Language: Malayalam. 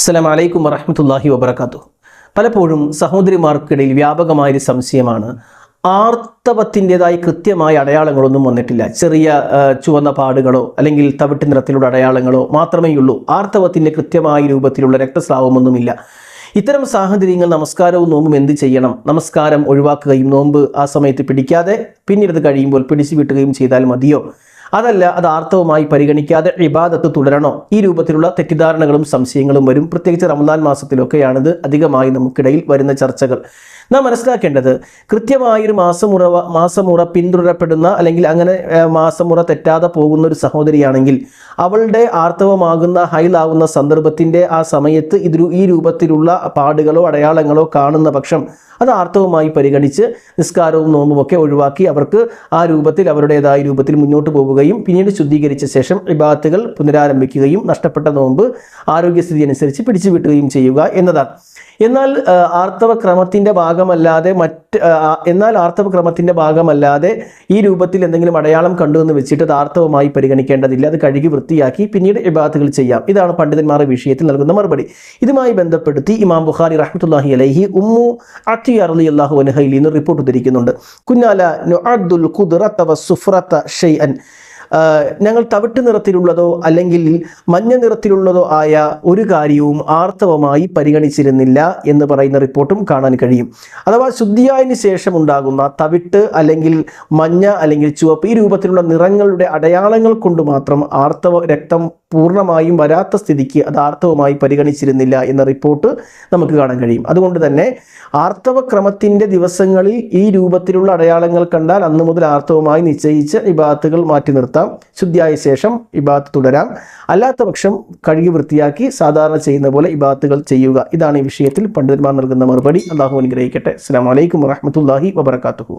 അസ്സലാമു അലൈക്കും വറഹ്മത്തുള്ളാഹി വബറകാതുഹു. പലപ്പോഴും സഹോദരിമാർക്കിടയിൽ വ്യാപകമായൊരു സംശയമാണ്, ആർത്തവത്തിൻ്റെതായി കൃത്യമായ അടയാളങ്ങളൊന്നും വന്നിട്ടില്ല, ചെറിയ ചുവന്ന പാടുകളോ അല്ലെങ്കിൽ തവിട്ട് നിറത്തിലുള്ള അടയാളങ്ങളോ മാത്രമേ ഉള്ളൂ, ആർത്തവത്തിൻ്റെ കൃത്യമായ രൂപത്തിലുള്ള രക്തസ്രാവമൊന്നുമില്ല. ഇത്തരം സാഹചര്യങ്ങൾ നമസ്കാരവും നോമ്പും എന്ത് ചെയ്യണം? നമസ്കാരം ഒഴിവാക്കുകയും നോമ്പ് ആ സമയത്ത് പിടിക്കാതെ പിന്നീട് കഴിയുമ്പോൾ പിടിച്ചു വിട്ടുകയും ചെയ്താൽ മതിയോ? അതല്ല, അത് ആർത്തവമായി പരിഗണിക്കാതെ ഇബാദത്ത് തുടരണോ? ഈ രൂപത്തിലുള്ള തെറ്റിദ്ധാരണകളും സംശയങ്ങളും വരും. പ്രത്യേകിച്ച് റമദാൻ മാസത്തിലൊക്കെയാണിത് അധികമായി നമുക്കിടയിൽ വരുന്ന ചർച്ചകൾ. നാം മനസ്സിലാക്കേണ്ടത്, കൃത്യമായൊരു മാസമുറ പിന്തുടരപ്പെടുന്ന അല്ലെങ്കിൽ അങ്ങനെ മാസമുറ തെറ്റാതെ പോകുന്ന ഒരു സഹോദരിയാണെങ്കിൽ അവളുടെ ആർത്തവമാകുന്ന ഹൈലാവുന്ന സന്ദർഭത്തിൻ്റെ ആ സമയത്ത് ഈ രൂപത്തിലുള്ള പാടുകളോ അടയാളങ്ങളോ കാണുന്ന പക്ഷം അത് ആർത്തവമായി പരിഗണിച്ച് നിസ്കാരവും നോമ്പുമൊക്കെ ഒഴിവാക്കി അവർക്ക് ആ രൂപത്തിൽ അവരുടേതായ രൂപത്തിൽ മുന്നോട്ട് പോവുകയും പിന്നീട് ശുദ്ധീകരിച്ച ശേഷം ഇബാദത്തുകൾ പുനരാരംഭിക്കുകയും നഷ്ടപ്പെട്ട നോമ്പ് ആരോഗ്യസ്ഥിതി അനുസരിച്ച് പിടിച്ചുവിട്ടുകയും ചെയ്യുക എന്നതാണ്. എന്നാൽ ആർത്തവക്രമത്തിൻ്റെ ഭാഗമല്ലാതെ ഈ രൂപത്തിൽ എന്തെങ്കിലും അടയാളം കണ്ടുവെന്ന് വെച്ചിട്ട് അത് ആർത്തവമായി പരിഗണിക്കേണ്ടതില്ല. അത് കഴുകി വൃത്തിയാക്കി പിന്നീട് ഇബാദത്തുകൾ ചെയ്യാം. ഇതാണ് പണ്ഡിതന്മാരുടെ വിഷയത്തിൽ നൽകുന്ന മറുപടി. ഇതുമായി ബന്ധപ്പെടുത്തി ഇമാം ബുഖാരി റഹ്മത്തുള്ളാഹി അലൈഹി ഉമ്മു അത്തിയ റളിയല്ലാഹു അൻഹയിൽ നിന്ന് റിപ്പോർട്ട് ഉദ്ധരിക്കുന്നുണ്ട്. കുന്നാല നുഅദ്ദുൽ ഖുദ്റത വസ്സുഫ്റത ഷൈഅൻ, ഞങ്ങൾ തവിട്ട് നിറത്തിലുള്ളതോ അല്ലെങ്കിൽ മഞ്ഞ നിറത്തിലുള്ളതോ ആയ ഒരു കാര്യവും ആർത്തവമായി പരിഗണിച്ചിരുന്നില്ല എന്ന് പറയുന്ന റിപ്പോർട്ടും കാണാൻ കഴിയും. അഥവാ ശുദ്ധിയായതിനു ശേഷം ഉണ്ടാകുന്ന തവിട്ട് അല്ലെങ്കിൽ മഞ്ഞ അല്ലെങ്കിൽ ചുവപ്പ് ഈ രൂപത്തിലുള്ള നിറങ്ങളുടെ അടയാളങ്ങൾ കൊണ്ട് മാത്രം ആർത്തവ രക്തം പൂർണ്ണമായും വരാത്ത സ്ഥിതിക്ക് അത് ആർത്തവമായി പരിഗണിച്ചിരുന്നില്ല എന്ന റിപ്പോർട്ട് നമുക്ക് കാണാൻ കഴിയും. അതുകൊണ്ട് തന്നെ ആർത്തവക്രമത്തിൻ്റെ ദിവസങ്ങളിൽ ഈ രൂപത്തിലുള്ള അടയാളങ്ങൾ കണ്ടാൽ അന്ന് മുതൽ ആർത്തവമായി നിശ്ചയിച്ച് ഇബാദത്തുകൾ മാറ്റി നിർത്താം. ശുദ്ധിയായ ശേഷം ഇബാദത്ത് തുടരാം. അല്ലാത്ത പക്ഷം കഴുകി വൃത്തിയാക്കി സാധാരണ ചെയ്യുന്ന പോലെ ഇബാദത്തുകൾ ചെയ്യുക. ഇതാണ് ഈ വിഷയത്തിൽ പണ്ഡിതന്മാർ നൽകുന്ന മറുപടി. അല്ലാഹു അനുഗ്രഹിക്കട്ടെ. അസ്സലാമു അലൈക്കും വറഹ്മത്തുള്ളാഹി വബറകാതുഹു.